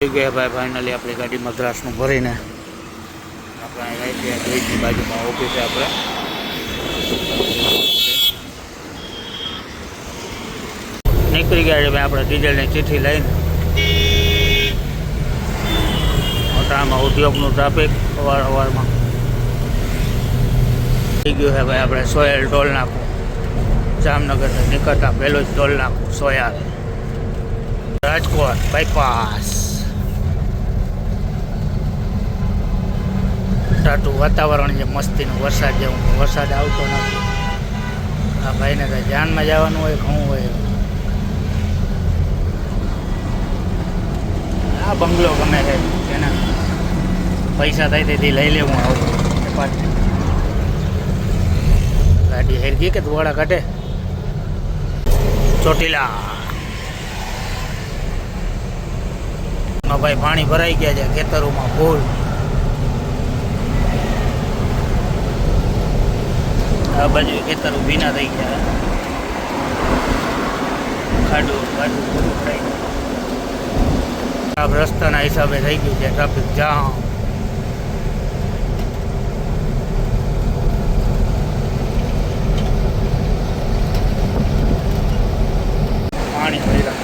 ગયા ભાઈ ફાઇનલી આપણી ગાડી મદ્રાસનું ભરીને આપણે ગેટની બાજુમાં ઓફિસ છે આપણે નીકળી ગયા છે ભાઈ આપણે ડીઝલની ચિઠ્ઠી લઈને મોટામાં ઉદ્યોગનું ટ્રાફિક અવારમાં થઈ ગયું છે ભાઈ આપણે સોયલ ટોલ નાખું જામનગરથી નીકળતા પહેલું જ ટોલ નાખું સોયલ રાજકોટ બાયપાસ ટાટું વાતાવરણ છે મસ્તીનું વરસાદ જેવું વરસાદ આવતો નથી આ ભાઈને તો જાનમાં જવાનું હોય ઘઉં હોય આ બંગલો ગમે છે એના પૈસા થાય તેથી લઈ લેવું આવું ગાડી હેરગી કે ધોવાડા કાઢે ચોટીલા ભાઈ પાણી ભરાઈ ગયા છે ખેતરોમાં ફૂલ આ બાજુ ખેતરો ભીના થઈ ગયા ખાડું બધું થઈ ગયું રસ્તાના હિસાબે થઈ ગયું છે ટ્રાફિક જામ પાણી ભર્યા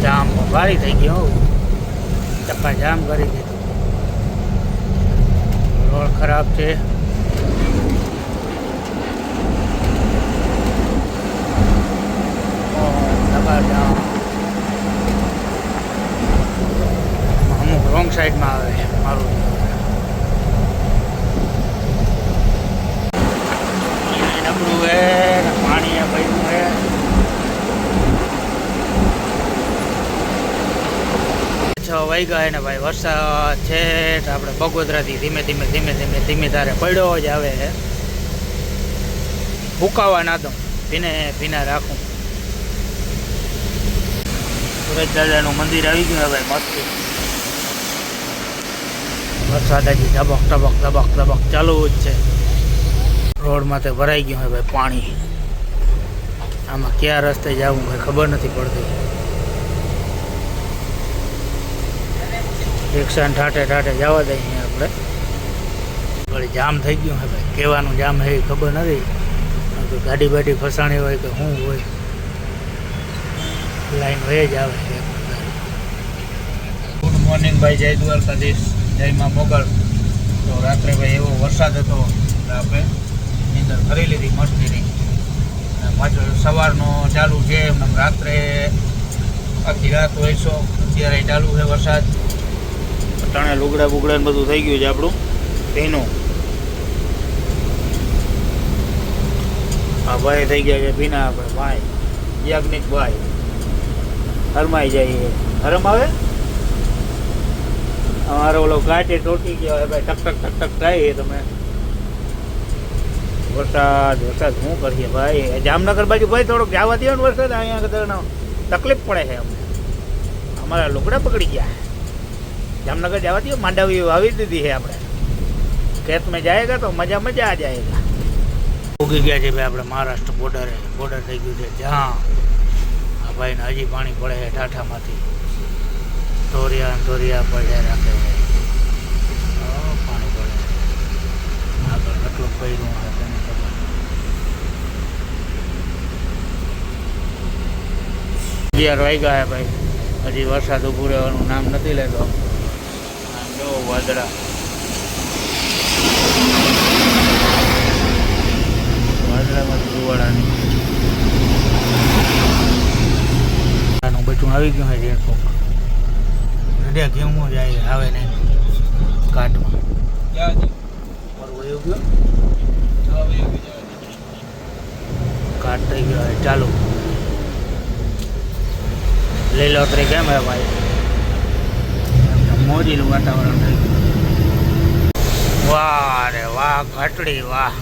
જામ ભારી થઈ ગયો ચક્કા જામ કરી દીધું રોડ ખરાબ છે અમુક રોંગ સાઈડમાં આવે છે મારું નબળું હે પાણી પડ્યું હે વાગ્યા હે ને ભાઈ વરસાદ છે આપણે બગોદરાથી ધીમે ધીમે ધારે પડ્યો જ આવે છે ફૂંકાવા ના દઉં ભીના રાખું સુરજ દાદાનું મંદિર આવી ગયું હવે મસ્તી વરસાદ હજી ધબક ચાલુ જ છે રોડમાં તે ભરાઈ ગયું હવે ભાઈ પાણી આમાં ક્યાં રસ્તે જવું ભાઈ ખબર નથી પડતી રિક્ષાને ઠાઠે જવા દઈએ આપણે વળી જામ થઈ ગયું હે ભાઈ કહેવાનું જામ હે ખબર નથી ગાડી બાડી ફસાણી હોય કે શું હોય લાઈન વહી જ આવે છે ગુડ મોર્નિંગ ભાઈ જય દ્વારકાધીશ જય માં મોગલ તો રાત્રે ભાઈ એવો વરસાદ હતો આપણે નીંદર કરી લીધી મસ્તીની પાછો સવારનો ચાલુ છે એમ રાત્રે આખી રાત હોય છો અત્યારે ચાલુ છે વરસાદ અટાણે લુગડા બુગડા બધું થઈ ગયું છે આપણું તેનું આ ભાઈ થઈ ગયા છે ભીના આપણે ભાઈ યાજ્ઞિક ભાઈ હરમાઈ જાય હરમ આવે અમારો ઓલો ઘાટે તૂટી ગયો ભાઈ ટક થાય તમે વરસાદ શું કરીએ ભાઈ જામનગર બાજુ ભાઈ થોડોક જવા દો ને વરસાદ અહીંયા તકલીફ પડે છે અમને અમારા લુગડા પકડી ગયા જામનગર જવા દો માંડવી વાવી દીધી છે આપણે ખેત મેં જાયગા તો મજા આ જાયગા ઉગી ગયા છે ભાઈ આપણે મહારાષ્ટ્ર બોર્ડર થઈ ગયું છે જ્યાં આ ભાઈને હજી પાણી પડે છે ઠાઠામાંથી ધોરિયા પડે રાખે છે પાણી પડે આગળ કેટલું પડ્યું હોય તેને ખબર વાગ્યા છે ભાઈ હજી વરસાદ ઊભું રહેવાનું નામ નથી લેતો જો વાદળામાં ધુવાડાની બચું આવી ગયું છે રેડ કોક નડિયા કેવું જાય આવે ને કાટમાં કાટ થઈ ગયો ચાલુ લીલોતરી કેમ હે ભાઈ મોજીલું વાતાવરણ થઈ ગયું વાહ રે વાહ ઘાટડી વાહ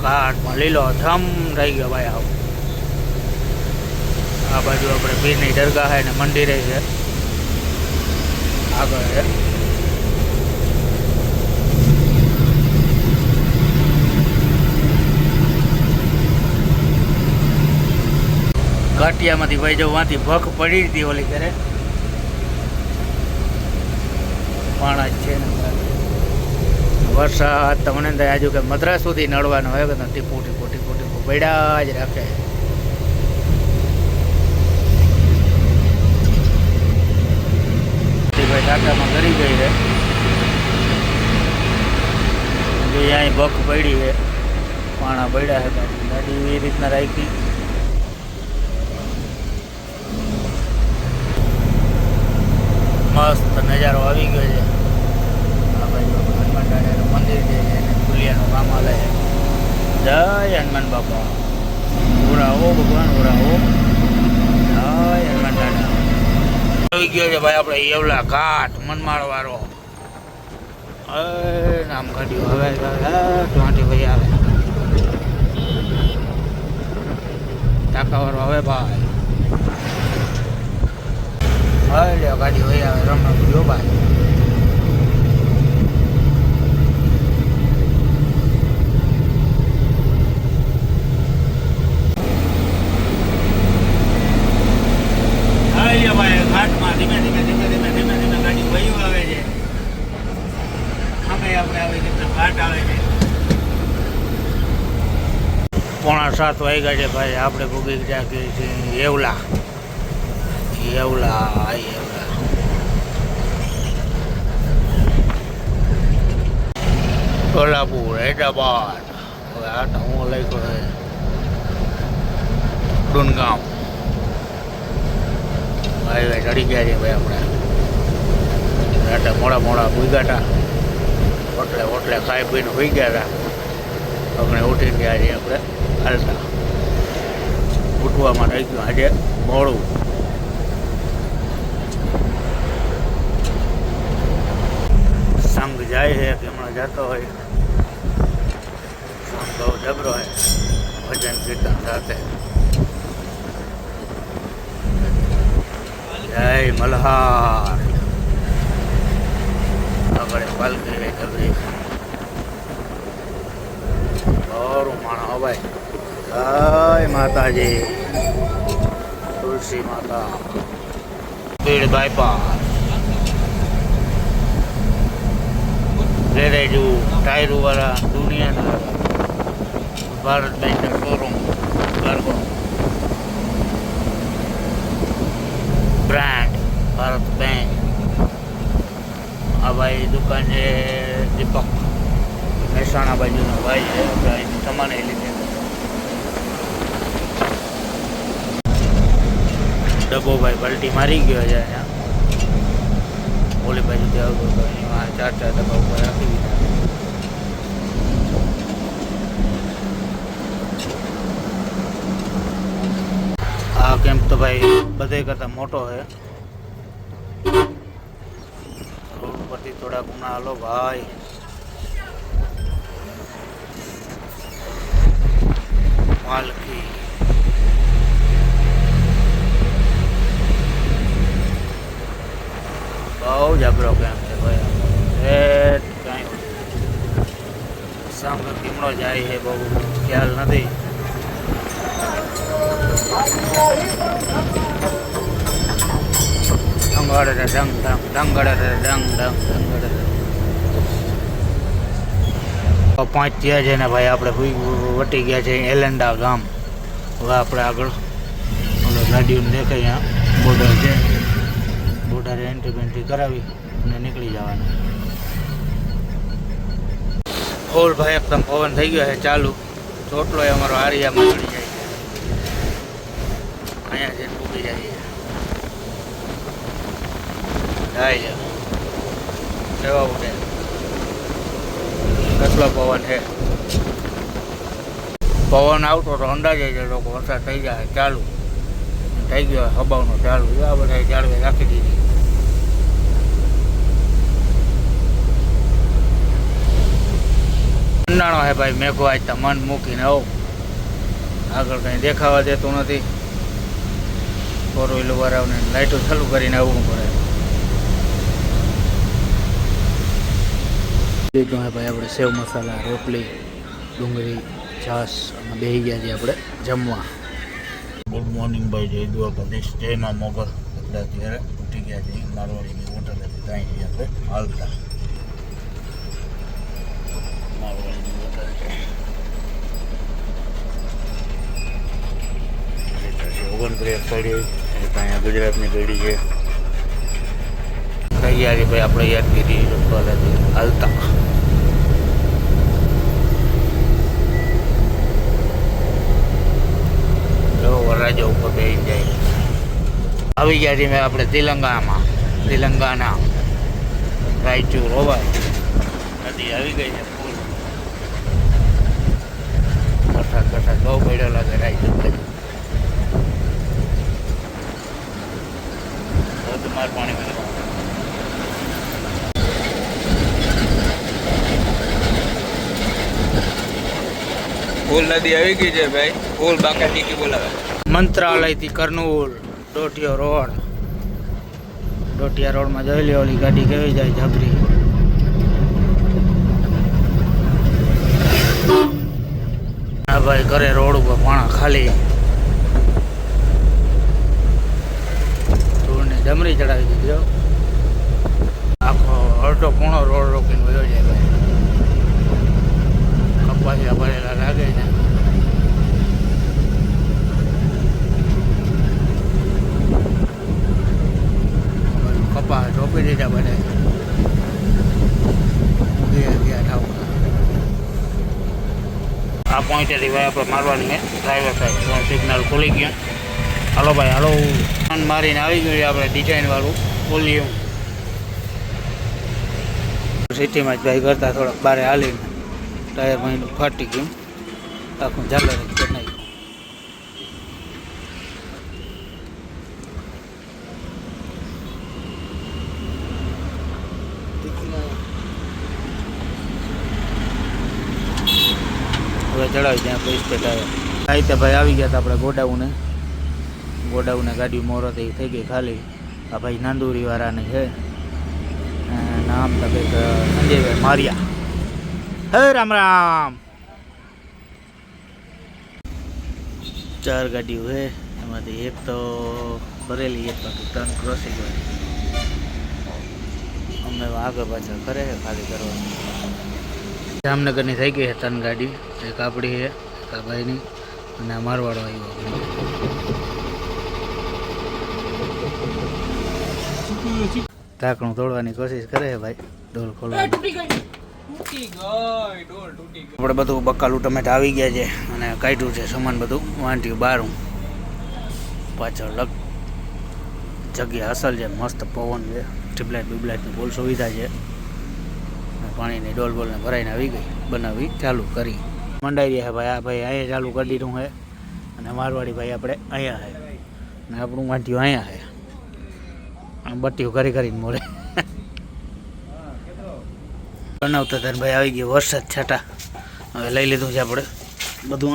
કાટમાં લીલો ધમ થઈ ગયો ભાઈ આવું આ બાજુ આપણે પીરની દરગાહ છે ને મંદિરે છે આગળ છે ઘાટિયામાંથી ભાઈ જો વાંથી ભખ પડી હતી ઓલી ઘરે વરસાદ તમને થાય આજુ કે મદ્રાસ સુધી નડવાનો હોય કે ટીપુ ટીપુ ટીપુ ટીપુ પડ્યા જ રાખે. ભાઈ ટાટામાં કરી ગઈ છે, અહીં બક પડી છે, પાણા પડ્યા છે, ગાડી એ રીતના રાખી. મસ્ત નજારો આવી ગયો છે. આ બાજુ હનુમાન દાદાનું મંદિર છે અને પુલિયાનું કામ હાલે છે. જય હનુમાન બાપા, ઉરાવો ભગવાન ઉરાવો. જય હનુમાન દાદા. આવી ગયો છે ભાઈ આપણે એવલા ઘાટ મનમાળ વાળો. નામ કાઢ્યું હવે ટ્વાંટી ભાઈ આવે ટાકા વાળો હવે ભાઈ. હવે લ્યો ગાડી ભાઈ આવે રમ ગયો ભાઈ. હવે ભાઈ ઘાટમાં ધીમે ધીમે ધીમે ધીમે ધીમે ધીમે ગાડી વયું આવે છે. અમે આપણે આવી રીતના ઘાટ આવે છે. 6:45 વાગ્યા છે ભાઈ. આપણે ભૂગી ગયા કે એવલા એવલા એવલા કોલ્હાપુર હૈદરાબાદ. હવે આ તો હું લખ્યો છે ડુનગામ. ભાઈ ભાઈ ચડી ગયા છે ભાઈ આપણે. રાતે મોડા મોડા ભૂગાટા હોટલે હોટલે ખાઈ પીને હોઈ ગયા હતા. આપણે ઉઠી ગયા છીએ આપણે હાલતા. ઉઠવામાં રહી ગયું આજે મોડું. સંઘ જાય છે કે હમણાં જતો હોય. સંઘ બહુ જબરો હોય ભજન કીર્તન સાથે. જય મલ્હાર. આગળ પાલકી રહી જબરી બરું માણો ભાઈ. જય માતાજી. તુલસી માતા ભીડ બાયપાસ. ગેરેજુ ટાયરો વાળા દુનિયાના ભારત બેંકના showroom cargo brand Bharat bank. આ ભાઈ દુકાન છે દીપક મહેસાણા બાજુનો ભાઈ છે. આપણે સામાન લીધે ડબ્બો ભાઈ પલટી મારી ગયો છે અહીંયા. ઓલી બાજુથી આવતો હતો એમાં 4 ડબ્બા ઉપર રાખી દીધા. આ કેમ્પ તો ભાઈ બધે કરતા મોટો છે. રોડ ઉપરથી થોડા ગુના હાલો ભાઈ. પાલકી બહુ જબરો કેમ્પ છે ભાઈ. કઈ સંઘ કેમનો જાય છે બહુ ખ્યાલ નથી. ડંગડે ડંગ ડંગ ડંગડે ડંગ ડંગ ડંગડે 5 થયા છે ને ભાઈ. આપણે વટી ગયા છે એલંડા ગામ. હવે આપણે આગળ ઓલો ગાડીઓ દેખાય અહીંયા બોર્ડર છે. બોર્ડરે એન્ટ્રી બેન્ટ્રી કરાવી અને નીકળી જવાનું. ફૂલ ભાઈ એકદમ પવન થઈ ગયો છે ચાલુ. ચોટલો એ અમારો આરિયામાં ચડી જાય છે. અહીંયા જઈને ઉભી જાય જાય સેવા ઉઠે. કેટલો પવન છે. પવન આવતો તો અંદાજે છે લોકો વરસાદ થઈ જાય ચાલુ થઈ ગયો. હબાવનો ચાલુ આ બધા જાળવે રાખી દીધી. અંડાણો હે ભાઈ મેઘો આજ તો મન મૂકીને આવો. આગળ કંઈ દેખાવા દેતું નથી. 4 વ્હીલર વાળાઓને લાઇટો ચાલુ કરીને આવવું પડે. લીધું હે ભાઈ આપણે સેવ મસાલા રોટલી ડુંગળી છાશ અને બેસી ગયા છીએ આપણે જમવા. ગુડ મોર્નિંગ ભાઈ. જય દ્વારકાધીશ. જય માં મોગલ. એટલે અત્યારે ઉઠી ગયા છીએ મારવાડીની હોટલ હતી ત્યાં જઈએ આપણે હાલતા. ઓગણત્રીસ પડી અહીંયા ગુજરાતની પેઢી છે. તૈયારી ભાઈ આપણે યાદગીરી કોલેજથી હાલતા વરરાજા ઉપર બેસી જાય. આવી ગયા છીએ આપણે તેલંગાણા રાયચૂર રોવાય નદી આવી ગઈ છે ફૂલ. વરસાદ બહુ પડ્યો લાગે રાયચૂર બાજુ. ધોધમાર પાણી મળે. ફૂલ નદી આવી ગઈ છે ભાઈ. ફૂલ બાકા ટીકી બોલાવે. મંત્રાલયથી કરનૂલ ડોટિયા રોડમાં જોઈ લે ઓલી ગાડી કેવી જાય જબરી. હા ભાઈ ઘરે રોડ ઉપર પાણા ખાલી ધૂળને જમરી ચડાવી દીધી. આખો અડધો પોણો રોડ રોકીને વયો જાય ભાઈ. કપાસિયા ભરેલા લાગે ને. કપા રોપી દીધા બધે. આ પોઈન્ટેથી ભાઈ આપણે મારવાની છે. ડ્રાઈવર સાહેબ સિગ્નલ ખોલી ગયા. હાલો ભાઈ હાલો. મારીને આવી ગયું આપણે ડિઝાઇન વાળું વોલ્યુમ. સિટીમાં જ ભાઈ કરતા થોડાક બારે હાલીને ટાયર માં ફાટી ગયું. આખું ઝાલર જ કરી નાખ્યું. હવે ચડાવી ત્યાં કોઈ સ્પેટ આવે. આ રીતે ભાઈ આવી ગયા હતા આપણે ગોડાઉને ગાડી મોરત એ થઈ ગઈ ખાલી. આ ભાઈ નાંદુરી વાળાની છે. નામ તો કંઈક સંજયભાઈ મારિયા. હે રામ રામ. 4 ગાડીઓ છે એમાંથી એક તો ભરેલી, એક બાકી 3 ક્રોસિંગ હોય. અમે આગળ પાછળ કરે છે ખાલી કરવાની. જામનગરની થઈ ગઈ છે 3 ગાડી. એક આપણી છે, એક આ ભાઈની, અને આ મારવાડો આવ્યો. ઢાંકણું તોડવાની કોશિશ કરે છે ભાઈ. ડોલ ખોલવાની. આપણે બધું બકાલું ટમેટા આવી ગયા છે અને કાઢ્યું છે સામાન બધું વાંટ્યું બારું. પાછળ જગ્યા અસલ છે, મસ્ત પવન છે, ટ્યુબલાઇટની ફૂલ સુવિધા છે. પાણીની ડોલ બોલને ભરાઈને આવી ગઈ, બનાવી ચાલુ કરી મંડાઈ રહ્યા ભાઈ. આ ભાઈ અહીંયા ચાલુ કરી દીધું છે અને મારવાડી ભાઈ આપણે અહીંયા છે અને આપણું વાંટ્યું અહીંયા છે. બટ્ટીઓ કરીને મોરે બનાવતા ત્યારે ભાઈ આવી ગયો વરસાદ છાંટા. હવે લઈ લીધું છે આપણે બધું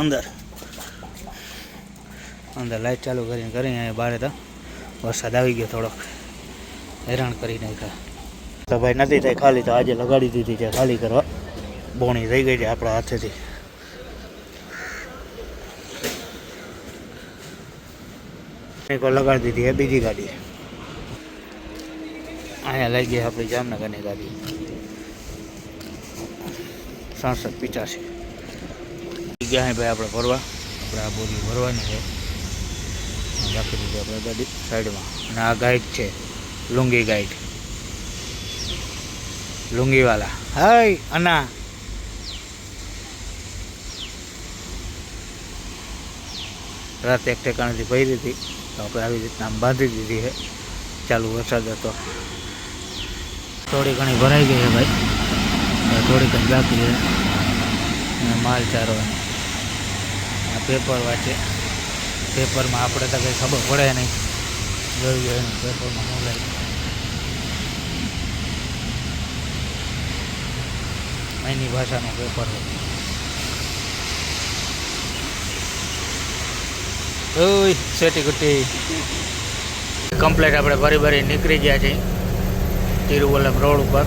અંદર લાઇટ ચાલુ કરીને અહીંયા બહાર તો વરસાદ આવી ગયો, થોડોક હેરાન કરી નાખ્યા. તો ભાઈ નથી થઈ ખાલી, તો આજે લગાડી દીધી છે ખાલી કરવા. બોણી થઈ ગઈ છે આપણા હાથેથી. લગાડી દીધી છે બીજી ગાડી. અહીંયા લઈ ગઈ આપણી જામનગરની ગાડી 6785 ગયા ભાઈ આપણે ભરવા. આપણે આ બોરી ભરવાની છે, રાખી દીધી આપણે ગાડી સાઈડમાં. અને આ ગાઈડ છે લુંગી ગાઈડ, લુંગીવાલા. હાય અના રાતે એક ઠેકાણેથી ભરી હતી તો આપણે આવી રીતના આમ બાંધી દીધી છે. ચાલુ વરસાદ હતો, થોડી ઘણી ભરાઈ ગઈ છે ભાઈ, થોડીક જ બાકી છે. માલ ચારો આ પેપર વાંચે. પેપરમાં આપણે તો કંઈ ખબર પડે નહીં, જોયું એનું પેપરમાં હું લઈ અહીંની ભાષાનું પેપર હોય. ઓય સેટી કુટી કમ્પ્લેટ આપણે ભરી નીકળી ગયા છીએ તિરુવલ્લમ રોડ ઉપર,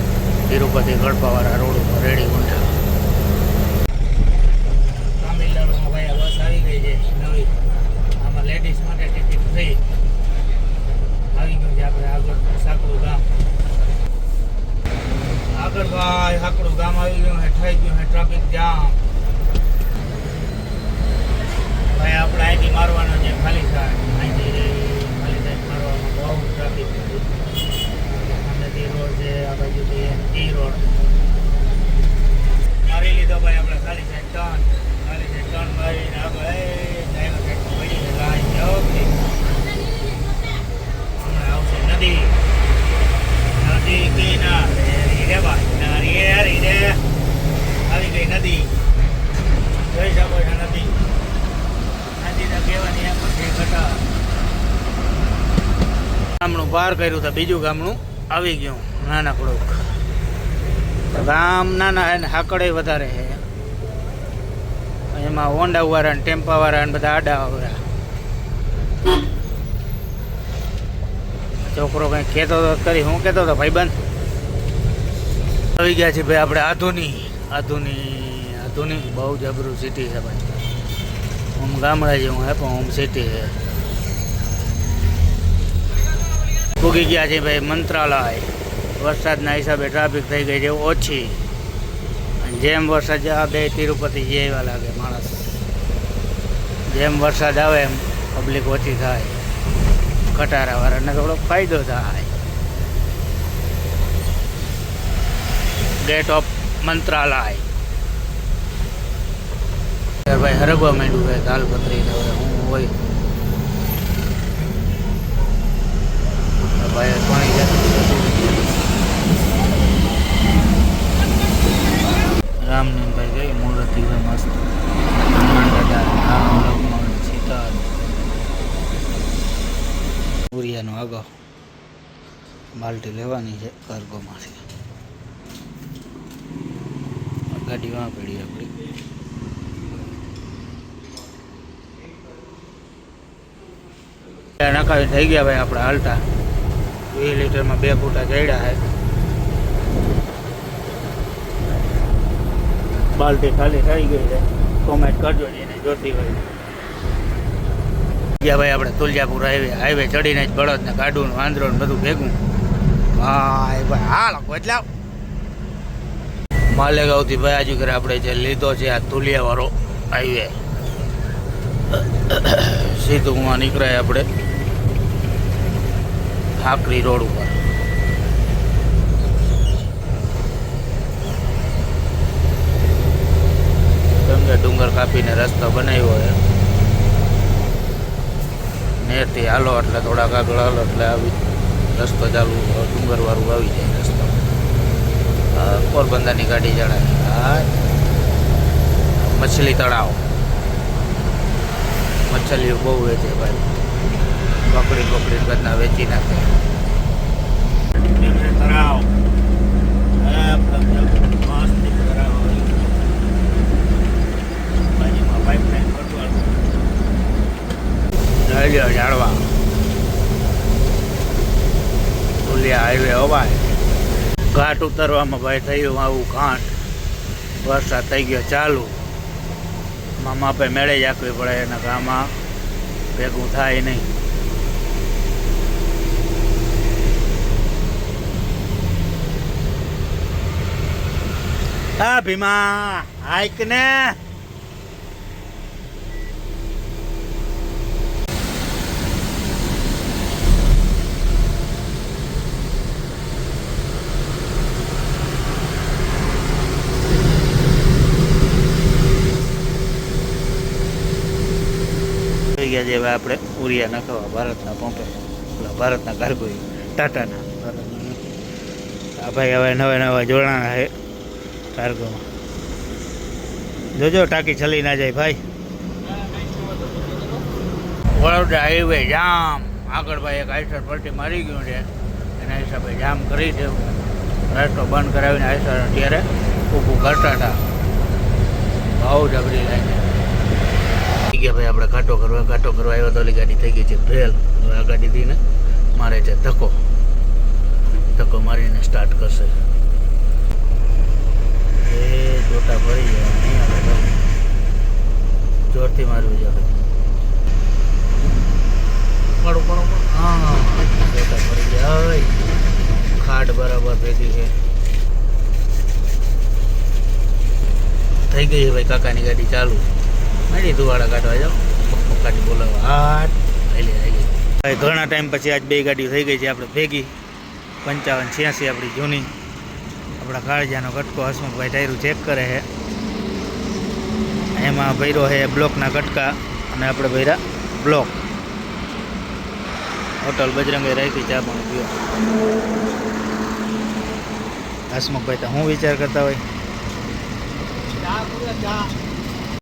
તિરુપતિ ગળપાવાળા રોડ ઉપર રેડી ઊંઠા. તામિલનાડુમાં ભાઈ આ બસ આવી ગઈ છે નવી. આમાં લેડીઝ માટે ટિકિટ ફ્રી. આવી ગયું છે આપણે આગળ સાકરું ગામ. આગળ તો ભાઈ હાકડું ગામ આવી ગયું હે, થઈ ગયું હે ટ્રાફિક જામ. ભાઈ આપણે અહીંથી મારવાનો છે ખાલી સાઈડ, અહીંથી ખાલી સાઈડ મારવામાં બહુ ટ્રાફિક છે. સામેથી રોડ છે, આ બાજુથી ટી રોડ મારી લીધો ભાઈ આપણે ખાલી સાઈડ ટર્ન. ખાલી સાઈડ ટર્ન મારીને આપણે ડ્રાઈવર સાઈડ પડી છે લાઈન ઓકે. હમણાં આવશે નદી, નદી કિનારે રે ભાઈ નારી રે આવી ગઈ નદી. જોઈ શકો છો નદી. નદીને કહેવાની એમ છે ઘટા. ગામનું પાર કર્યું તો બીજું ગામનું આવી ગયું નાનકડું. ગામ નાના હે ને હાકડે વધારે છે. એમાં હોન્ડા વાળા ને ટેમ્પા વાળા ને બધા આડા વાળા. છોકરો કંઈક કહેતો હતો કરી, હું કહેતો હતો ભાઈબંધ. આવી ગયા છે ભાઈ આપણે આધુની બહુ જબરું સિટી છે ભાઈ. ઓમ ગામડા જેવું હે પણ ઓમ સિટી છે. પૂગી ગયા છે ભાઈ મંત્રાલય. વરસાદના હિસાબે ટ્રાફિક થઈ ગઈ છે ઓછી. જેમ વરસાદ આવે બે તિરુપતિ જેવા લાગે માણસ. જેમ વરસાદ આવે એમ પબ્લિક ઓછી થાય. ખટારાવાળાને થોડો ફાયદો થાય. ગેટ ઓફ મંત્રાલય ભાઈ હરગવા માંડ્યું હોય તાલપત્રી હવે હું હોય ભાઈ પાણી રામની ભાઈ ગઈ મૂર્તિ છે મસ્ત. હનુમાન દાદા, રામ, લક્ષ્મણ, સીતા. ઉરિયાનો આગો બાલ્ટી લેવાની છે કાર્ગોમાંથી. ગાડી વાં પડી આપણી. નખાવી થઈ ગયા ભાઈ આપણે હાલતા. 2 લીટરમાં 2 ફૂટા ચડ્યા છે. બાલ્ટી ખાલી થઈ ગઈ છે. કોમેન્ટ કરજો જેને જોતી હોય. ગયા ભાઈ આપણે તુલજાપુર હાઈવે ચડીને જ બળદ ને ગાડું વાંદરો ને બધું ભેગું. ભાઈ ભાઈ હાલ બદલાવ. માલેગાંવથી ભાઈ આજુ ઘરે આપણે જે લીધો છે આ તુલિયાવાળો હાઈવે. સીધું માં નીકળાય આપણે હાકરી રોડ ઉપર. કેમ કે ડુંગર કાપીને રસ્તો બનાવ્યો છે. નેરથી હાલો એટલે થોડાક આગળ હાલો એટલે આવી રસ્તો ચાલુ ડુંગર વાળું આવી જાય રસ્તો. પોરબંદરની ગાડી ચડાવી. મછલી તળાવ મછલીઓ બહુ વેચે ભાઈ. પકડી બધા વેચી નાખે. તળાવ પાઇપલાઇન જાળવા તુલિયા હાઈવે હવાય. ઘાટ ઉતરવામાં ભાઈ થયું આવું ઘાટ. વરસાદ થઈ ગયો ચાલુ. માપે મેળે જ આપવી પડે એના ગામમાં ભેગું થાય નહીં. હા ભીમા હાઈક ને ગયા છે હવે આપણે ઉરિયા નાખવા ભારતના પંપે. ભારતના કાર્ગો ટાટાના. આ ભાઈ હવે નવા જોડાણા છે કાર્ગોમાં. જોજો ટાંકી ચલી ના જાય ભાઈ. વડોદરા હાઈવે જામ. આગળ ભાઈ એક આઈસર પલટી મારી ગયું છે એના હિસાબે જામ કરી દેવું. રસ્તો બંધ કરાવીને આઈસર અત્યારે ઊભું કરતા હતા. બહુ જબરી લાઈને ગયા ભાઈ આપણે ઘાટો કરવા આવ્યો તો ઓલી ગાડી થઈ ગઈ છે ફેલ. હવે આ ગાડીથી ને મારે છે ધક્કો મારીને સ્ટાર્ટ કરશે. એ જોટા ભરી જાય નહીં આપણે જોરથી મારવી જાય. હા જોટા ભરી જાય. ખાટ બરાબર ભેગી છે. થઈ ગઈ છે ભાઈ કાકાની ગાડી ચાલુ મારી ધુવાડા કાઢવા જાઓ કાઢી બોલાવવા હાટ ભાઈ ઘણા ટાઈમ પછી આજ બે ગાડીઓ થઈ ગઈ છે આપણે ભેગી 55-86 આપણી જૂની આપણા કાળજાનો કટકો હસમુખભાઈ ટાયરું ચેક કરે છે એમાં ભર્યો છે બ્લોકના કટકા અને આપણે ભર્યા બ્લોક હોટલ બજરંગે રાખી ચા પણ પીવો હસમુખભાઈ તો હું વિચાર કરતા હોય ચા